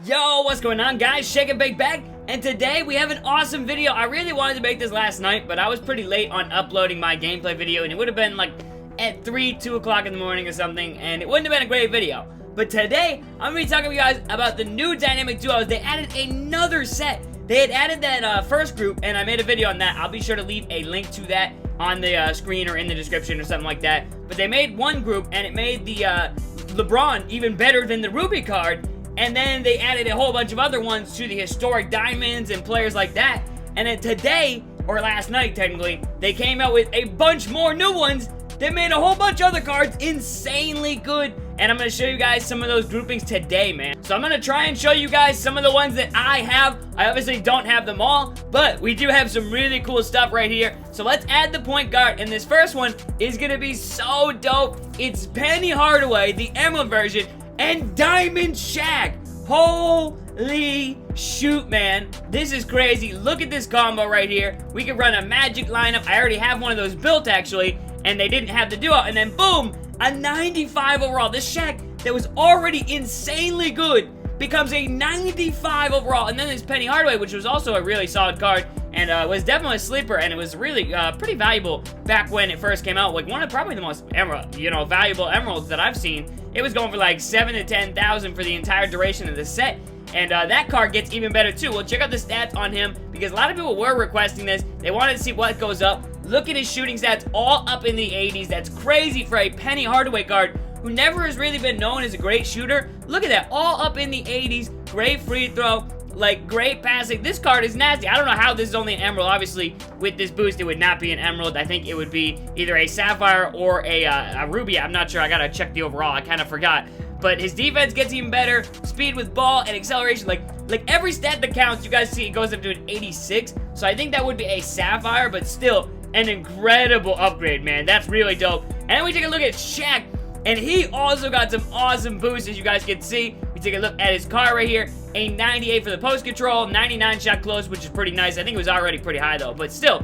Yo, what's going on, guys? Shake and Bake back, and today we have an awesome video. I really wanted to make this last night, but I was pretty late on uploading my gameplay video, and it would have been like at 2 o'clock in the morning or something, and it wouldn't have been a great video. But today, I'm going to be talking to you guys about the new dynamic duos. They added another set. They had added that first group, and I made a video on that. I'll be sure to leave a link to that on the screen or in the description or something like that. But they made one group, and it made the LeBron even better than the Ruby card. And then they added a whole bunch of other ones to the historic diamonds and players like that. And then today, or last night technically, they came out with a bunch more new ones. They made a whole bunch of other cards insanely good. And I'm going to show you guys some of those groupings today, man. So I'm going to try and show you guys some of the ones that I have. I obviously don't have them all, but we do have some really cool stuff right here. So let's add the point guard. And this first one is going to be so dope. It's Penny Hardaway, the Emerald version, and Diamond Shaq. Holy shoot, man. This is crazy. Look at this combo right here. We can run a Magic lineup. I already have one of those built, actually, and they didn't have the duo. And then, boom, a 95 overall. This Shaq that was already insanely good becomes a 95 overall. And then there's Penny Hardaway, which was also a really solid card and was definitely a sleeper, and it was really pretty valuable back when it first came out. Like one of probably the most valuable emeralds that I've seen. It was going for like 7,000 to 10,000 for the entire duration of the set. And that card gets even better too. Well, check out the stats on him because a lot of people were requesting this. They wanted to see what goes up. Look at his shooting stats, all up in the 80s. That's crazy for a Penny Hardaway card who never has really been known as a great shooter. Look at that, all up in the 80s. Great free throw, like great passing. This card is nasty. I don't know how this is only an emerald. Obviously, with this boost, it would not be an emerald. I think it would be either a sapphire or a ruby. I'm not sure. I gotta check the overall. I kind of forgot. But his defense gets even better. Speed with ball and acceleration. Like every stat that counts, you guys see it goes up to an 86. So I think that would be a sapphire, but still an incredible upgrade, man. That's really dope. And then we take a look at Shaq, and he also got some awesome boosts, as you guys can see. We take a look at his card right here. A 98 for the post control, 99 shot close, which is pretty nice. I think it was already pretty high, though. But still,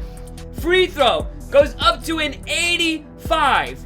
free throw goes up to an 85.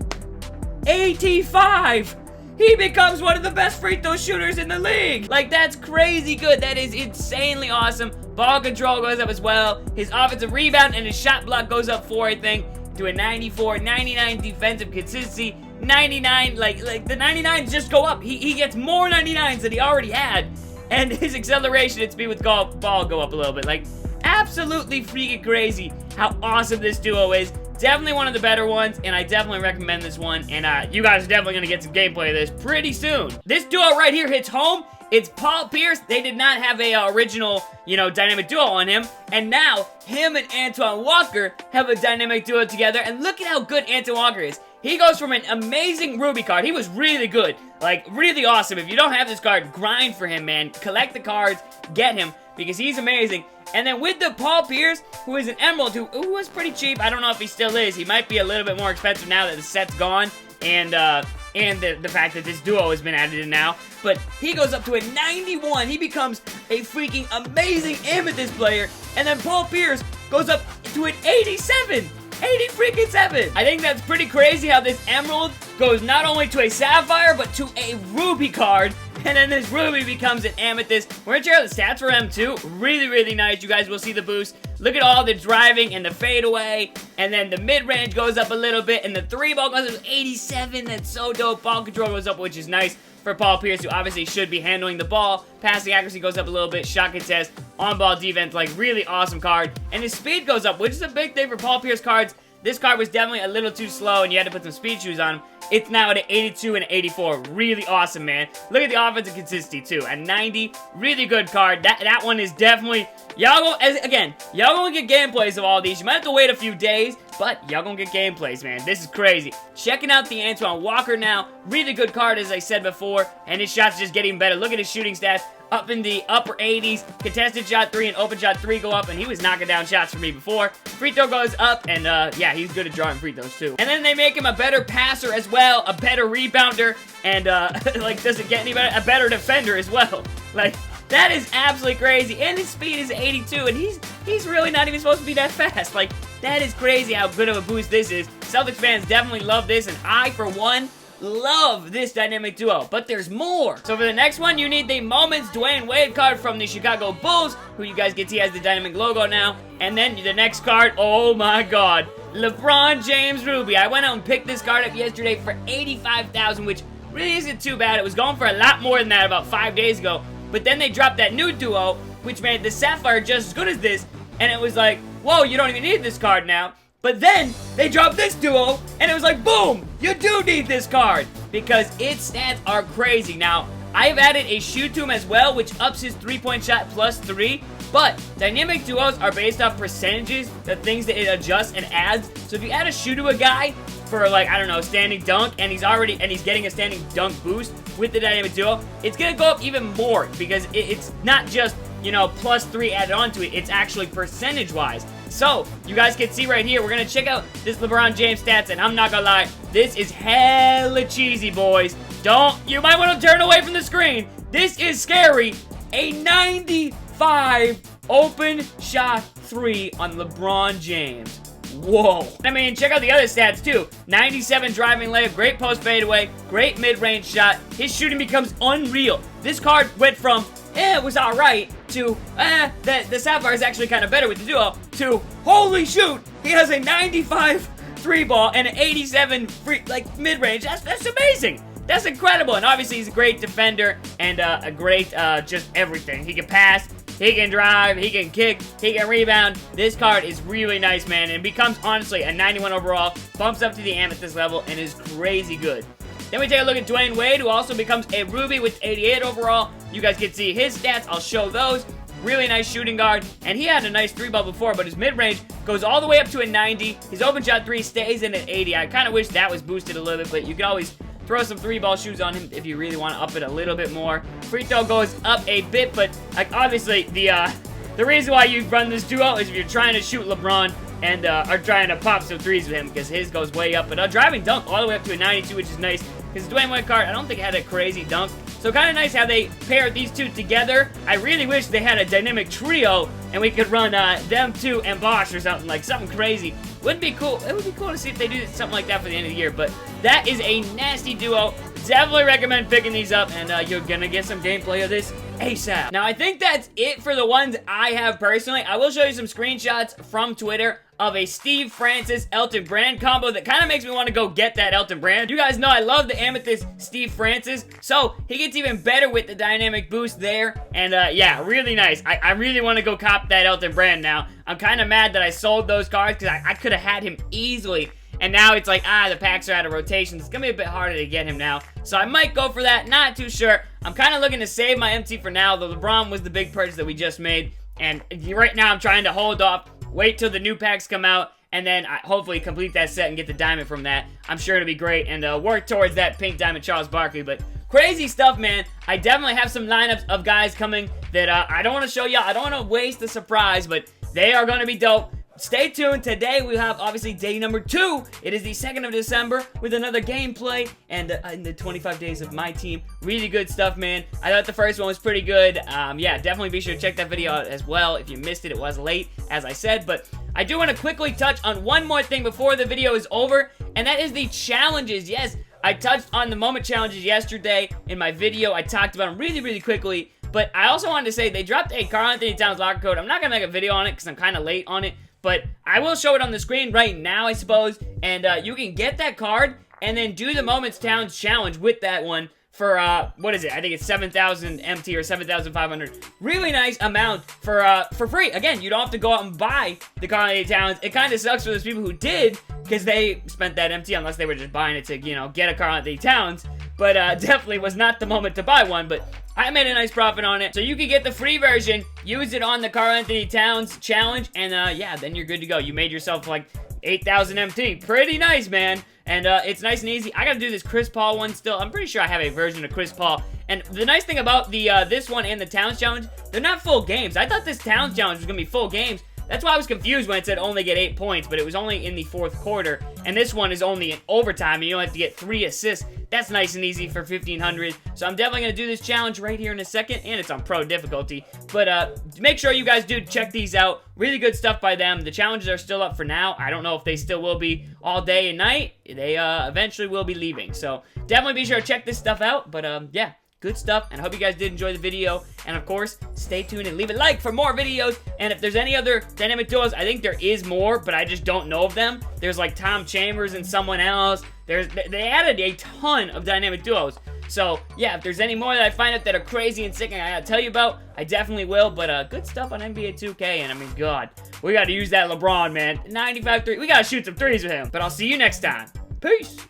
85! He becomes one of the best free throw shooters in the league. Like, that's crazy good. That is insanely awesome. Ball control goes up as well. His offensive rebound and his shot block goes up 4, I think, to a 94. 99 defensive consistency. 99, like the 99s just go up. He gets more 99s than he already had. And his acceleration and speed with ball go up a little bit. Like, absolutely freaking crazy how awesome this duo is. Definitely one of the better ones, and I definitely recommend this one. And you guys are definitely going to get some gameplay of this pretty soon. This duo right here hits home. It's Paul Pierce. They did not have a original, dynamic duo on him. And now, him and Antoine Walker have a dynamic duo together. And look at how good Antoine Walker is. He goes from an amazing Ruby card. He was really good. Like, really awesome. If you don't have this card, grind for him, man. Collect the cards. Get him. Because he's amazing. And then with the Paul Pierce, who is an Emerald, who was pretty cheap. I don't know if he still is. He might be a little bit more expensive now that the set's gone. And the fact that this duo has been added in now. But he goes up to a 91. He becomes a freaking amazing Amethyst player. And then Paul Pierce goes up to an 87. 80 freaking 7. I think that's pretty crazy how this Emerald goes not only to a Sapphire, but to a Ruby card. And then this Ruby becomes an Amethyst. We're gonna check out the stats for him too. Really, really nice. You guys will see the boost. Look at all the driving and the fadeaway. And then the mid-range goes up a little bit. And the 3-ball goes up to 87. That's so dope. Ball control goes up, which is nice for Paul Pierce, who obviously should be handling the ball. Passing accuracy goes up a little bit. Shot contest, on-ball defense, like really awesome card. And his speed goes up, which is a big thing for Paul Pierce cards. This card was definitely a little too slow, and you had to put some speed shoes on him. It's now at an 82 and 84. Really awesome, man. Look at the offensive consistency, too. A 90. Really good card. That one is definitely... y'all gonna get gameplays of all these. You might have to wait a few days, but y'all gonna get gameplays, man. This is crazy. Checking out the Antoine Walker now. Really good card, as I said before, and his shots just getting better. Look at his shooting stats. Up in the upper 80s. Contested shot 3 and open shot 3 go up, and he was knocking down shots for me before. Free throw goes up, and yeah, he's good at drawing free throws too. And then they make him a better passer as well, a better rebounder, and like, does it get any better? A better defender as well. Like, that is absolutely crazy. And his speed is 82, and he's really not even supposed to be that fast. Like, that is crazy how good of a boost this is. Celtics fans definitely love this, and I, for one, love this dynamic duo, but there's more. So for the next one, you need the Moments Dwayne Wade card from the Chicago Bulls, who you guys can see has the dynamic logo now. And then the next card, oh my god, LeBron James Ruby. I went out and picked this card up yesterday for $85,000, which really isn't too bad. It was going for a lot more than that about 5 days ago. But then they dropped that new duo, which made the Sapphire just as good as this. And it was like, whoa, you don't even need this card now. But then they dropped this duo, and it was like, boom, you do need this card. Because its stats are crazy. Now, I've added a shoot to him as well, which ups his 3-point shot +3. But dynamic duos are based off percentages, the things that it adjusts and adds. So if you add a shoe to a guy for, like, I don't know, standing dunk, and he's getting a standing dunk boost with the dynamic duo, it's gonna go up even more because it's not just, you know, +3 added onto it. It's actually percentage-wise. So, you guys can see right here, we're gonna check out this LeBron James stats, and I'm not gonna lie, this is hella cheesy, boys. You might want to turn away from the screen. This is scary. A 95 open shot 3 on LeBron James. Whoa. I mean, check out the other stats, too. 97 driving layup, great post fadeaway, great mid-range shot. His shooting becomes unreal. This card went from, it was alright, to, the Sapphire is actually kind of better with the duo, to, holy shoot, he has a 95 3 ball and an 87 mid-range. That's amazing. That's incredible, and obviously he's a great defender and a great just everything. He can pass, he can drive, he can kick, he can rebound. This card is really nice, man, and becomes, honestly, a 91 overall, bumps up to the Amethyst level, and is crazy good. Then we take a look at Dwayne Wade, who also becomes a Ruby with 88 overall. You guys can see his stats. I'll show those. Really nice shooting guard, and he had a nice 3-ball before, but his mid-range goes all the way up to a 90. His open shot 3 stays in at 80. I kind of wish that was boosted a little bit, but you can always throw some 3-ball shoes on him if you really want to up it a little bit more. Free throw goes up a bit, but like obviously the reason why you run this duo is if you're trying to shoot LeBron and are trying to pop some threes with him, because his goes way up. But driving dunk all the way up to a 92, which is nice. Because Dwayne Wade card, I don't think it had a crazy dunk. So kind of nice how they paired these two together. I really wish they had a dynamic trio and we could run them two and Bosch or something, like something crazy. Would be cool. It would be cool to see if they do something like that for the end of the year. But that is a nasty duo. Definitely recommend picking these up, and you're gonna get some gameplay of this ASAP. Now, I think that's it for the ones I have personally. I will show you some screenshots from Twitter of a Steve Francis Elton Brand combo that kind of makes me want to go get that Elton Brand. You guys know I love the Amethyst Steve Francis, so he gets even better with the dynamic boost there, and yeah, really nice. I really want to go cop that Elton Brand now. I'm kind of mad that I sold those cards because I could have had him easily. And now it's like, the packs are out of rotation. It's going to be a bit harder to get him now. So I might go for that. Not too sure. I'm kind of looking to save my MT for now. The LeBron was the big purchase that we just made. And right now I'm trying to hold off. Wait till the new packs come out. And then hopefully complete that set and get the diamond from that. I'm sure it'll be great. And work towards that pink diamond Charles Barkley. But crazy stuff, man. I definitely have some lineups of guys coming that I don't want to show y'all. I don't want to waste the surprise. But they are going to be dope. Stay tuned. Today we have obviously day number 2. It is the 2nd of December with another gameplay and in the 25 days of my team. Really good stuff, man. I thought the first one was pretty good. Yeah, definitely be sure to check that video out as well. If you missed it, it was late, as I said. But I do want to quickly touch on one more thing before the video is over, and that is the challenges. Yes, I touched on the moment challenges yesterday in my video. I talked about them really, really quickly. But I also wanted to say they dropped a Karl-Anthony Towns locker code. I'm not going to make a video on it because I'm kind of late on it. But I will show it on the screen right now, I suppose. And you can get that card and then do the Moments Towns challenge with that one for, what is it? I think it's 7,000 MT or 7,500. Really nice amount for free. Again, you don't have to go out and buy the Karl-Anthony Towns. It kind of sucks for those people who did, because they spent that MT unless they were just buying it to, you know, get a Karl-Anthony Towns. But definitely was not the moment to buy one. But I made a nice profit on it. So you can get the free version, use it on the Karl-Anthony Towns challenge, and yeah, then you're good to go. You made yourself like 8,000 MT. Pretty nice, man. And it's nice and easy. I gotta do this Chris Paul one still. I'm pretty sure I have a version of Chris Paul. And the nice thing about the this one and the Towns challenge, they're not full games. I thought this Towns challenge was gonna be full games. That's why I was confused when it said only get 8 points, but it was only in the 4th quarter. And this one is only in overtime, and you only have to get 3 assists. That's nice and easy for 1500. So I'm definitely going to do this challenge right here in a second, and it's on pro difficulty. But make sure you guys do check these out. Really good stuff by them. The challenges are still up for now. I don't know if they still will be all day and night. They eventually will be leaving. So definitely be sure to check this stuff out. But yeah. Good stuff, and I hope you guys did enjoy the video. And of course, stay tuned and leave a like for more videos. And if there's any other dynamic duos, I think there is more, but I just don't know of them. There's like Tom Chambers and someone else. They added a ton of dynamic duos. So yeah, if there's any more that I find out that are crazy and sick and I gotta tell you about, I definitely will. But good stuff on NBA 2K, and I mean, God, we gotta use that LeBron, man. 95 3. We gotta shoot some threes with him. But I'll see you next time. Peace.